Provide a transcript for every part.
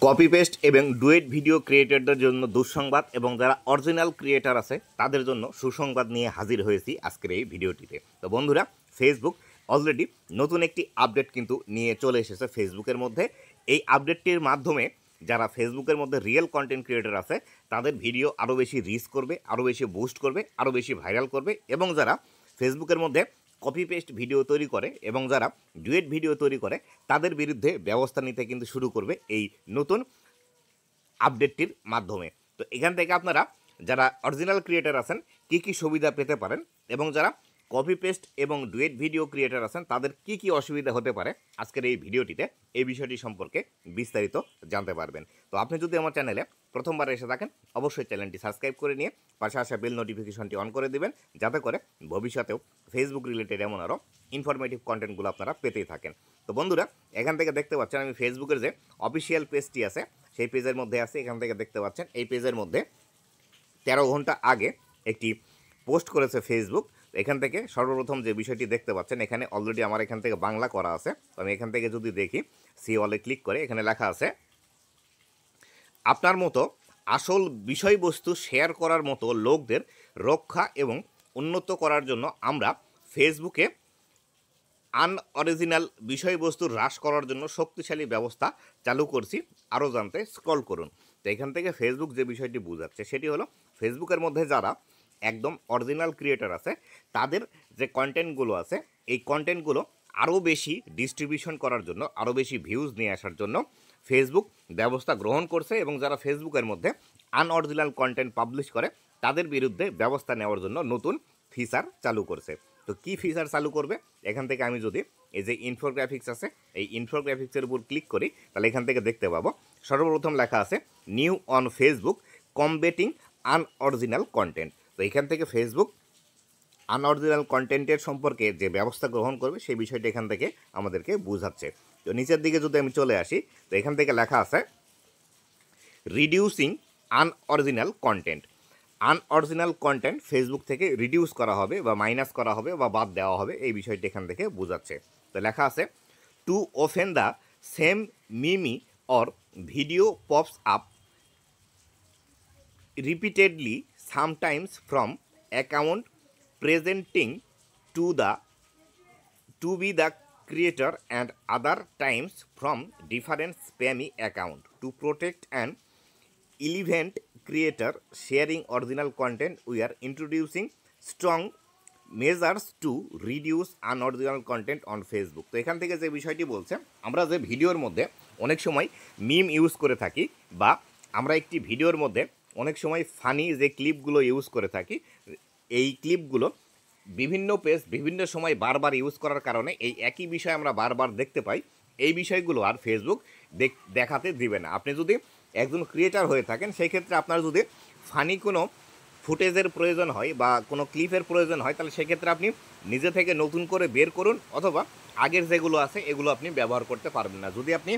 Copy paste এবং duet video ক্রিয়েটরদের জন্য দুঃসংবাদ এবং যারা অরিজিনাল ক্রিয়েটর আছে তাদের জন্য সুসংবাদ নিয়ে হাজির হয়েছি আজকের এই ভিডিওটিতে। তো বন্ধুরা, ফেসবুক অলরেডি নতুন একটি আপডেট কিন্তু নিয়ে চলে এসেছে ফেসবুকের মধ্যে। এই আপডেটটির মাধ্যমে যারা ফেসবুকের মধ্যে রিয়েল কন্টেন্ট ক্রিয়েটর আছে তাদের ভিডিও আরও বেশি রিচ করবে, আরও বেশি বুস্ট করবে, আরও বেশি ভাইরাল করবে, এবং যারা ফেসবুকের মধ্যে কপি পেস্ট ভিডিও তৈরি করে এবং যারা ডুয়েট ভিডিও তৈরি করে তাদের বিরুদ্ধে ব্যবস্থা নিতে কিন্তু শুরু করবে এই নতুন আপডেটটির মাধ্যমে। তো এখান থেকে আপনারা যারা অরিজিনাল ক্রিয়েটর আছেন কী কী সুবিধা পেতে পারেন এবং যারা কপি পেস্ট এবং ডুয়েট ভিডিও ক্রিয়েটর আছেন তাদের কি কি অসুবিধা হতে পারে আজকের এই ভিডিওটিতে এই বিষয়টি সম্পর্কে বিস্তারিত জানতে পারবেন। তো আপনি যদি আমার চ্যানেলে প্রথমবার এসে থাকেন অবশ্যই চ্যানেলটি সাবস্ক্রাইব করে নিয়ে পাশে আসা বেল নোটিফিকেশনটি অন করে দিবেন, যাতে করে ভবিষ্যতেও ফেসবুক রিলেটেড এমন আরও ইনফরমেটিভ কন্টেন্টগুলো আপনারা পেতেই থাকেন। তো বন্ধুরা, এখান থেকে দেখতে পাচ্ছেন আমি ফেসবুকের যে অফিসিয়াল পেজটি আছে সেই পেজের মধ্যে আছে। এখান থেকে দেখতে পাচ্ছেন এই পেজের মধ্যে 13 ঘন্টা আগে একটি পোস্ট করেছে ফেসবুক। এখান থেকে সর্বপ্রথম যে বিষয়টি দেখতে পাচ্ছেন এখানে অলরেডি আমার এখান থেকে বাংলা করা আছে। তো আমি এখান থেকে যদি দেখি সি অলে ক্লিক করে এখানে লেখা আছে, আপনার মতো আসল বিষয়বস্তু শেয়ার করার মতো লোকদের রক্ষা এবং উন্নত করার জন্য আমরা ফেসবুকে আনঅরিজিনাল বিষয়বস্তু হ্রাস করার জন্য শক্তিশালী ব্যবস্থা চালু করছি, আরও জানতে স্ক্রল করুন। তো এখান থেকে ফেসবুক যে বিষয়টি বোঝাচ্ছে সেটি হলো ফেসবুকের মধ্যে যারা একদম অরিজিনাল ক্রিয়েটর আছে তাদের যে কন্টেন্টগুলো আছে এই কন্টেন্টগুলো আরও বেশি ডিস্ট্রিবিউশন করার জন্য, আরও বেশি ভিউজ নিয়ে আসার জন্য ফেসবুক ব্যবস্থা গ্রহণ করছে, এবং যারা ফেসবুকের মধ্যে আনঅরিজিনাল কন্টেন্ট পাবলিশ করে তাদের বিরুদ্ধে ব্যবস্থা নেওয়ার জন্য নতুন ফিচার চালু করছে। তো কী ফিচার চালু করবে, এখান থেকে আমি যদি এই যে ইনফোগ্রাফিক্স আছে এই ইনফোগ্রাফিক্সের উপর ক্লিক করি তাহলে এখান থেকে দেখতে পাবো সর্বপ্রথম লেখা আছে new on Facebook combating unoriginal content. তো এখান থেকে ফেসবুক আনঅরিজিনাল কন্টেন্টের সম্পর্কে যে ব্যবস্থা গ্রহণ করবে সেই বিষয়টা এখান থেকে আমাদেরকে বোঝাচ্ছে। তো নিচের দিকে যদি আমি চলে আসি তো এখান থেকে লেখা আছে reducing unoriginal content. Unoriginal content Facebook থেকে রিডিউস করা হবে বা মাইনাস করা হবে বা বাদ দেওয়া হবে, এই বিষয়টি এখান থেকে বোঝাচ্ছে। তো লেখা আছে to often the same meme or video pops up repeatedly, sometimes from account presenting to be the creator and other times from different spammy account. To protect an relevant creator sharing original content, we are introducing strong measures to reduce unoriginal content on Facebook. তো এখান থেকে যে বিষয়টি বলছে, আমরা যে ভিডিওর মধ্যে অনেক সময় মিম ইউজ করে থাকি বা আমরা একটি ভিডিওর মধ্যে অনেক সময় ফানি যে ক্লিপগুলো ইউজ করে থাকি, এই ক্লিপগুলো বিভিন্ন পেজ বিভিন্ন সময় বারবার ইউজ করার কারণে এই একই বিষয় আমরা বারবার দেখতে পাই। এই বিষয়গুলো আর ফেসবুক দেখাতে দিবে না। আপনি যদি একজন ক্রিয়েটার হয়ে থাকেন সেই ক্ষেত্রে আপনার যদি ফানি কোনো ফুটেজের প্রয়োজন হয় বা কোনো ক্লিপের প্রয়োজন হয় তাহলে সেক্ষেত্রে আপনি নিজে থেকে নতুন করে বের করুন, অথবা আগের যেগুলো আছে এগুলো আপনি ব্যবহার করতে পারবেন না। যদি আপনি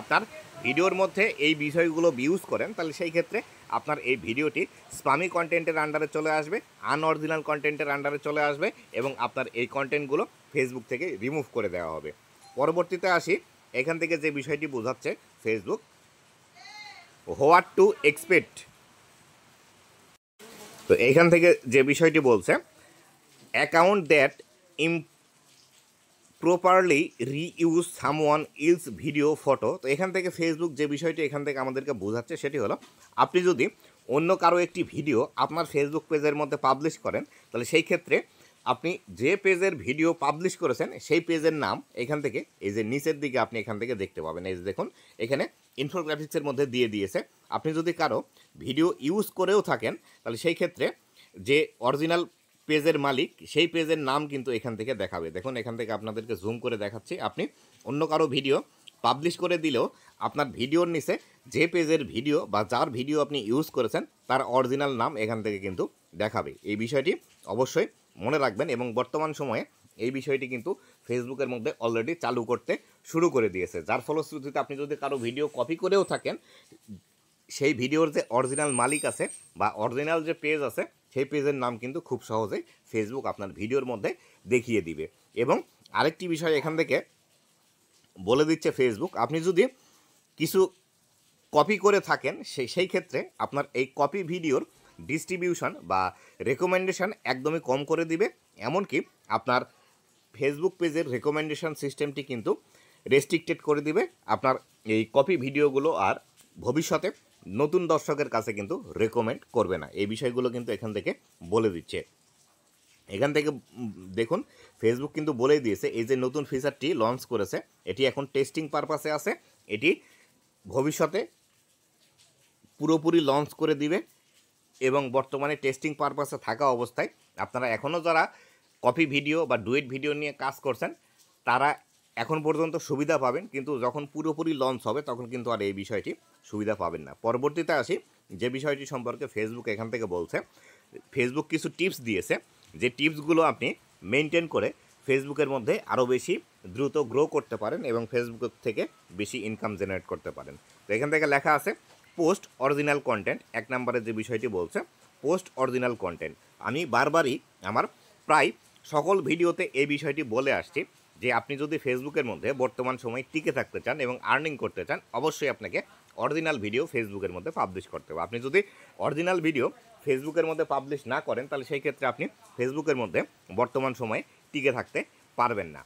আপনার ভিডিওর মধ্যে এই বিষয়গুলো ইউজ করেন তাহলে সেই ক্ষেত্রে আপনার এই ভিডিওটি স্পামি কন্টেন্টের আন্ডারে চলে আসবে, আনঅরিজিনাল কন্টেন্টের আন্ডারে চলে আসবে, এবং আপনার এই কন্টেন্টগুলো ফেসবুক থেকে রিমুভ করে দেওয়া হবে। পরবর্তীতে আসি, এখান থেকে যে বিষয়টি বোঝাচ্ছে ফেসবুক হোয়াট টু এক্সপেক্ট। তো এইখান থেকে যে বিষয়টি বলছে account that properly reuse someone else video photo. তো এখান থেকে ফেসবুক যে বিষয়টি এখান থেকে আমাদেরকে বোঝাচ্ছে সেটি হলো আপনি যদি অন্য কারো একটি ভিডিও আপনার ফেসবুক পেজের মধ্যে পাবলিশ করেন তাহলে সেই ক্ষেত্রে আপনি যে পেজের ভিডিও পাবলিশ করেছেন সেই পেজের নাম এখান থেকে এই যে নিচের দিকে আপনি এখান থেকে দেখতে পাবেন। এই যে দেখুন এখানে ইনফোগ্রাফিক্সের মধ্যে দিয়ে দিয়েছে। আপনি যদি কারো ভিডিও ইউজ করেও থাকেন তাহলে সেই ক্ষেত্রে যে অরিজিনাল পেজের মালিক সেই পেজের নাম কিন্তু এখান থেকে দেখাবে। দেখুন এখান থেকে আপনাদেরকে জুম করে দেখাচ্ছি, আপনি অন্য কারো ভিডিও পাবলিশ করে দিলেও আপনার ভিডিওর নিচে যে পেজের ভিডিও বা যার ভিডিও আপনি ইউজ করেছেন তার অরিজিনাল নাম এখান থেকে কিন্তু দেখাবে। এই বিষয়টি অবশ্যই মনে রাখবেন, এবং বর্তমান সময়ে এই বিষয়টি কিন্তু ফেসবুকের মধ্যে অলরেডি চালু করতে শুরু করে দিয়েছে, যার ফলশ্রুতিতে আপনি যদি কারো ভিডিও কপি করেও থাকেন সেই ভিডিওর যে অরিজিনাল মালিক আছে বা অরিজিনাল যে পেজ আছে সেই পেজের নাম কিন্তু খুব সহজেই ফেসবুক আপনার ভিডিওর মধ্যে দেখিয়ে দিবে। এবং আরেকটি বিষয় এখান থেকে বলে দিচ্ছে ফেসবুক, আপনি যদি কিছু কপি করে থাকেন সেই ক্ষেত্রে আপনার এই কপি ভিডিওর ডিস্ট্রিবিউশন বা রেকমেন্ডেশন একদমই কম করে দিবে। এমনকি আপনার ফেসবুক পেজের রেকমেন্ডেশন সিস্টেমটি কিন্তু রেস্ট্রিক্টেড করে দিবে। আপনার এই কপি ভিডিওগুলো আর ভবিষ্যতে নতুন দর্শকের কাছে কিন্তু রেকমেন্ড করবে না। এই বিষয়গুলো কিন্তু এখান থেকে বলে দিচ্ছে। এখান থেকে দেখুন ফেসবুক কিন্তু বলেই দিয়েছে এই যে নতুন ফিচারটি লঞ্চ করেছে এটি এখন টেস্টিং পারপাসে আছে, এটি ভবিষ্যতে পুরোপুরি লঞ্চ করে দিবে এবং বর্তমানে টেস্টিং পারপাসে থাকা অবস্থায় আপনারা এখনও যারা কপি ভিডিও বা ডুয়েট ভিডিও নিয়ে কাজ করছেন তারা এখন পর্যন্ত সুবিধা পাবেন, কিন্তু যখন পুরোপুরি লঞ্চ হবে তখন কিন্তু আর এই বিষয়টি সুবিধা পাবেন না। পরবর্তীতে আসি যে বিষয়টি সম্পর্কে ফেসবুক এখান থেকে বলছে, ফেসবুক কিছু টিপস দিয়েছে যে টিপসগুলো আপনি মেনটেন করে ফেসবুকের মধ্যে আরও বেশি দ্রুত গ্রো করতে পারেন এবং ফেসবুক থেকে বেশি ইনকাম জেনারেট করতে পারেন। তো এখান থেকে লেখা আছে পোস্ট অরিজিনাল কন্টেন্ট। এক নম্বরে যে বিষয়টি বলছে পোস্ট অরিজিনাল কন্টেন্ট, আমি বারবারই আমার প্রায় সকল ভিডিওতে এই বিষয়টি বলে আসছি যে আপনি যদি ফেসবুকের মধ্যে বর্তমান সময়ে টিকে থাকতে চান এবং আর্নিং করতে চান অবশ্যই আপনাকে অরিজিনাল ভিডিও ফেসবুকের মধ্যে পাবলিশ করতে হবে। আপনি যদি অরিজিনাল ভিডিও ফেসবুকের মধ্যে পাবলিশ না করেন তাহলে সেই ক্ষেত্রে আপনি ফেসবুকের মধ্যে বর্তমান সময়ে টিকে থাকতে পারবেন না।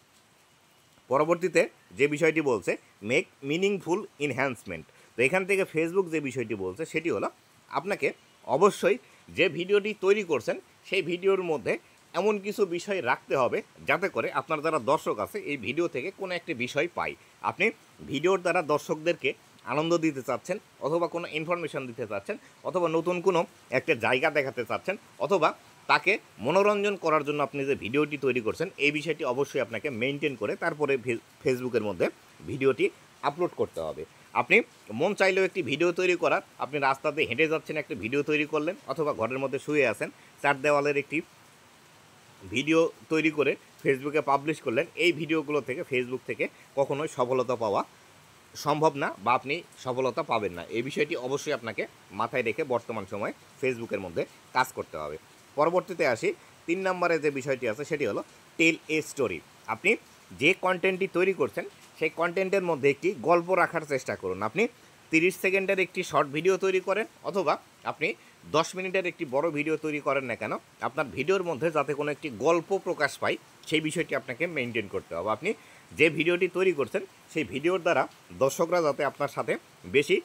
পরবর্তীতে যে বিষয়টি বলছে মেক মিনিংফুল এনহ্যান্সমেন্ট। তো এখান থেকে ফেসবুক যে বিষয়টি বলছে সেটি হলো আপনাকে অবশ্যই যে ভিডিওটি তৈরি করছেন সেই ভিডিওর মধ্যে এমন কিছু বিষয় রাখতে হবে যাতে করে আপনার যারা দর্শক আছে এই ভিডিও থেকে কোনো একটি বিষয় পায়। আপনি ভিডিওর দ্বারা দর্শকদেরকে আনন্দ দিতে চাচ্ছেন, অথবা কোনো ইনফরমেশন দিতে চাচ্ছেন, অথবা নতুন কোনো একটা জায়গা দেখাতে চাচ্ছেন, অথবা তাকে মনোরঞ্জন করার জন্য আপনি যে ভিডিওটি তৈরি করছেন এই বিষয়টি অবশ্যই আপনাকে মেনটেন করে তারপরে ফেসবুকের মধ্যে ভিডিওটি আপলোড করতে হবে। আপনি মন চাইলেও একটি ভিডিও তৈরি করার, আপনি রাস্তাতে হেঁটে যাচ্ছেন একটা ভিডিও তৈরি করলেন, অথবা ঘরের মধ্যে শুয়ে আছেন চার দেওয়ালের একটি ভিডিও তৈরি করে ফেসবুকে পাবলিশ করলেন, এই ভিডিওগুলো থেকে ফেসবুক থেকে কখনোই সফলতা পাওয়া সম্ভব না বা আপনি সফলতা পাবেন না। এই বিষয়টি অবশ্যই আপনাকে মাথায় রেখে বর্তমান সময়ে ফেসবুকের মধ্যে কাজ করতে হবে। পরবর্তীতে আসি 3 নম্বরে যে বিষয়টি আছে সেটি হলো টেল এ স্টোরি। আপনি যে কন্টেন্টটি তৈরি করছেন সেই কন্টেন্টের মধ্যে একটি গল্প রাখার চেষ্টা করুন। আপনি 30 সেকেন্ডের একটি শর্ট ভিডিও তৈরি করেন অথবা আপনি 10 মিনিটের একটি বড় ভিডিও তৈরি করেন না কেন, আপনার ভিডিওর মধ্যে যাতে কোনো একটি গল্প প্রকাশ পায় সেই বিষয়টি আপনাকে মেনটেন করতে হবে। আপনি যে ভিডিওটি তৈরি করছেন সেই ভিডিওর দ্বারা দর্শকরা যাতে আপনার সাথে বেশি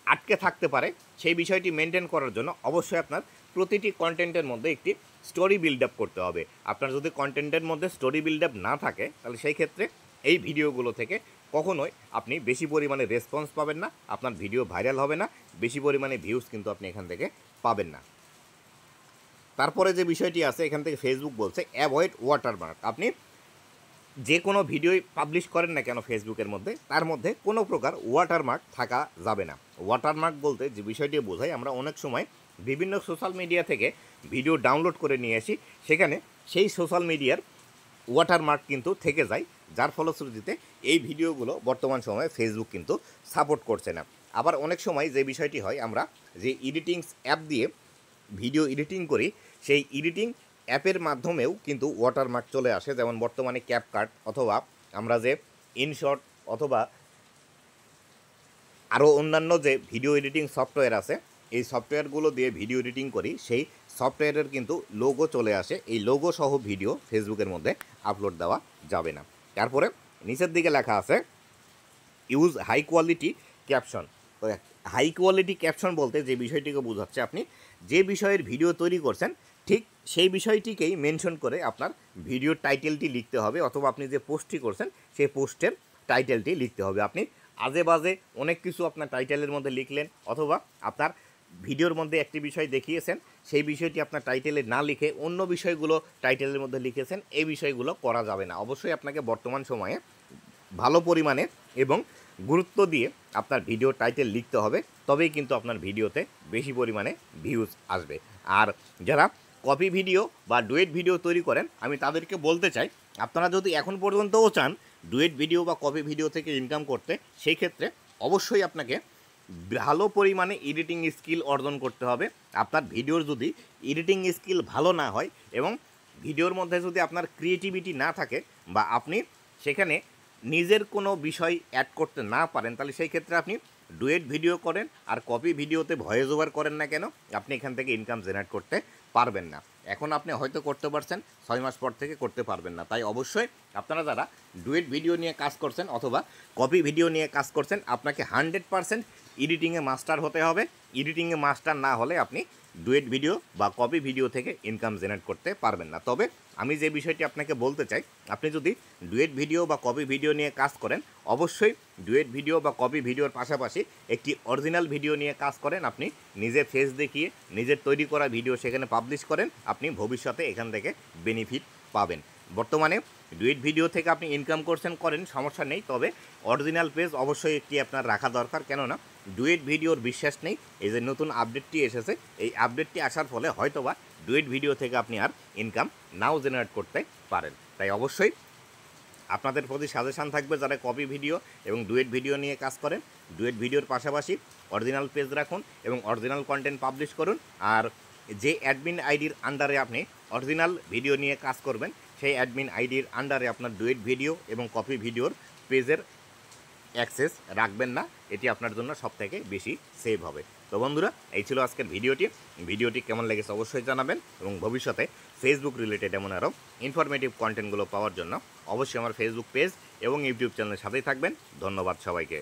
আটকে থাকতে পারে সেই বিষয়টি মেনটেন করার জন্য অবশ্যই আপনার প্রতিটি কন্টেন্টের মধ্যে একটি স্টোরি বিল্ড আপ করতে হবে। আপনার যদি কন্টেন্টের মধ্যে স্টোরি বিল্ড আপ না থাকে তাহলে সেই ক্ষেত্রে এই ভিডিওগুলো থেকে কখনোই আপনি বেশি পরিমাণে রেসপন্স পাবেন না, আপনার ভিডিও ভাইরাল হবে না, বেশি পরিমাণে ভিউজ কিন্তু আপনি এখান থেকে পাবেন না। তারপরে যে বিষয়টি আছে এখান থেকে ফেসবুক বলছে অ্যাভয়েড ওয়াটারমার্ক। আপনি যে কোনো ভিডিও পাবলিশ করেন না কেন ফেসবুকের মধ্যে তার মধ্যে কোনো প্রকার ওয়াটারমার্ক থাকা যাবে না। ওয়াটারমার্ক বলতে যে বিষয়টি বোঝায়, আমরা অনেক সময় বিভিন্ন সোশ্যাল মিডিয়া থেকে ভিডিও ডাউনলোড করে নিয়ে আসি, সেখানে সেই সোশ্যাল মিডিয়ার ওয়াটারমার্ক কিন্তু থেকে যায়, যার ফলশ্রুতিতে এই ভিডিওগুলো বর্তমান সময়ে ফেসবুক কিন্তু সাপোর্ট করছে না। আবার অনেক সময় যে বিষয়টি হয়, আমরা যে এডিটিংস অ্যাপ দিয়ে ভিডিও এডিটিং করি সেই এডিটিং অ্যাপের মাধ্যমেও কিন্তু ওয়াটারমার্ক চলে আসে, যেমন বর্তমানে ক্যাপকাট অথবা আমরা যে ইনশট অথবা আরও অন্যান্য যে ভিডিও এডিটিং সফটওয়্যার আছে এই সফটওয়্যারগুলো দিয়ে ভিডিও এডিটিং করি সেই সফটওয়্যারের কিন্তু লোগো চলে আসে, এই লোগো সহ ভিডিও ফেসবুকের মধ্যে আপলোড দেওয়া যাবে না। তারপরে নিচের দিকে লেখা আছে ইউজ হাই কোয়ালিটি ক্যাপশন। তো হাই কোয়ালিটি ক্যাপশন বলতে যে বিষয়টিকে বোঝাচ্ছে আপনি যে বিষয়ের ভিডিও তৈরি করছেন ঠিক সেই বিষয়টিকেই মেনশন করে আপনার ভিডিওর টাইটেলটি লিখতে হবে, অথবা আপনি যে পোস্টটি করছেন সেই পোস্টের টাইটেলটি লিখতে হবে। আপনি আজে বাজে অনেক কিছু আপনার টাইটেলের মধ্যে লিখলেন, অথবা আপনার ভিডিওর মধ্যে একটি বিষয় দেখিয়েছেন সেই বিষয়টি আপনার টাইটেলে না লিখে অন্য বিষয়গুলো টাইটেলের মধ্যে লিখেছেন, এই বিষয়গুলো করা যাবে না। অবশ্যই আপনাকে বর্তমান সময়ে ভালো পরিমাণে এবং গুরুত্ব দিয়ে আপনার ভিডিও টাইটেল লিখতে হবে, তবেই কিন্তু আপনার ভিডিওতে বেশি পরিমাণে ভিউজ আসবে। আর যারা কপি ভিডিও বা ডুয়েট ভিডিও তৈরি করেন আমি তাদেরকে বলতে চাই, আপনারা যদি এখন পর্যন্তও চান ডুয়েট ভিডিও বা কপি ভিডিও থেকে ইনকাম করতে, সেই ক্ষেত্রে অবশ্যই আপনাকে ভালো পরিমাণে এডিটিং স্কিল অর্জন করতে হবে। আপনার ভিডিওর যদি এডিটিং স্কিল ভালো না হয় এবং ভিডিওর মধ্যে যদি আপনার ক্রিয়েটিভিটি না থাকে বা আপনি সেখানে নিজের কোনো বিষয় অ্যাড করতে না পারেন, তাহলে সেই ক্ষেত্রে আপনি ডুয়েট ভিডিও করেন আর কপি ভিডিওতে ভয়েস ওভার করেন না কেন, আপনি এখান থেকে ইনকাম জেনারেট করতে পারবেন না। এখন আপনি হয়তো করতে পারছেন, 6 মাস পর থেকে করতে পারবেন না। তাই অবশ্যই আপনারা যারা ডুয়েট ভিডিও নিয়ে কাজ করছেন অথবা কপি ভিডিও নিয়ে কাজ করছেন, আপনাকে 100% এডিটিংয়ে মাস্টার হতে হবে। এডিটিংয়ে মাস্টার না হলে আপনি ডুয়েট ভিডিও বা কপি ভিডিও থেকে ইনকাম জেনারেট করতে পারবেন না। তবে আমি যে বিষয়টি আপনাকে বলতে চাই, আপনি যদি ডুয়েট ভিডিও বা কপি ভিডিও নিয়ে কাজ করেন, অবশ্যই ডুয়েট ভিডিও বা কপি ভিডিওর পাশাপাশি একটি অরিজিনাল ভিডিও নিয়ে কাজ করেন। আপনি নিজের ফেস দেখিয়ে নিজের তৈরি করা ভিডিও সেখানে পাবলিশ করেন, আপনি ভবিষ্যতে এখান থেকে বেনিফিট পাবেন। বর্তমানে ডুয়েট ভিডিও থেকে আপনি ইনকাম করেন, সমস্যা নেই, তবে অরিজিনাল পেজ অবশ্যই একটি আপনার রাখা দরকার। কেননা ডুয়েট ভিডিওর বিশ্বাস নেই। এই যে নতুন আপডেটটি এসেছে, এই আপডেটটি আসার ফলে হয়তোবা ডুয়েট ভিডিও থেকে আপনি আর ইনকাম নাও জেনারেট করতে পারেন। তাই অবশ্যই আপনাদের প্রতি সাজেশান থাকবে, যারা কপি ভিডিও এবং ডুয়েট ভিডিও নিয়ে কাজ করেন, ডুয়েট ভিডিওর পাশাপাশি অরিজিনাল পেজ রাখুন এবং অরিজিনাল কন্টেন্ট পাবলিশ করুন। আর যে অ্যাডমিন আইডির আন্ডারে আপনি অরিজিনাল ভিডিও নিয়ে কাজ করবেন, সেই অ্যাডমিন আইডির আন্ডারে আপনার ডুয়েট ভিডিও এবং কপি ভিডিওর পেজের অ্যাক্সেস রাখবেন না। এটি আপনার জন্য সবথেকে বেশি সেভ হবে। তো বন্ধুরা, এই ছিল আজকের ভিডিওটি কেমন লেগেছে অবশ্যই জানাবেন এবং ভবিষ্যতে ফেসবুক রিলেটেড এমন আরও ইনফরমেটিভ কন্টেন্টগুলো পাওয়ার জন্য অবশ্যই আমার ফেসবুক পেজ এবং ইউটিউব চ্যানেলের সাথেই থাকবেন। ধন্যবাদ সবাইকে।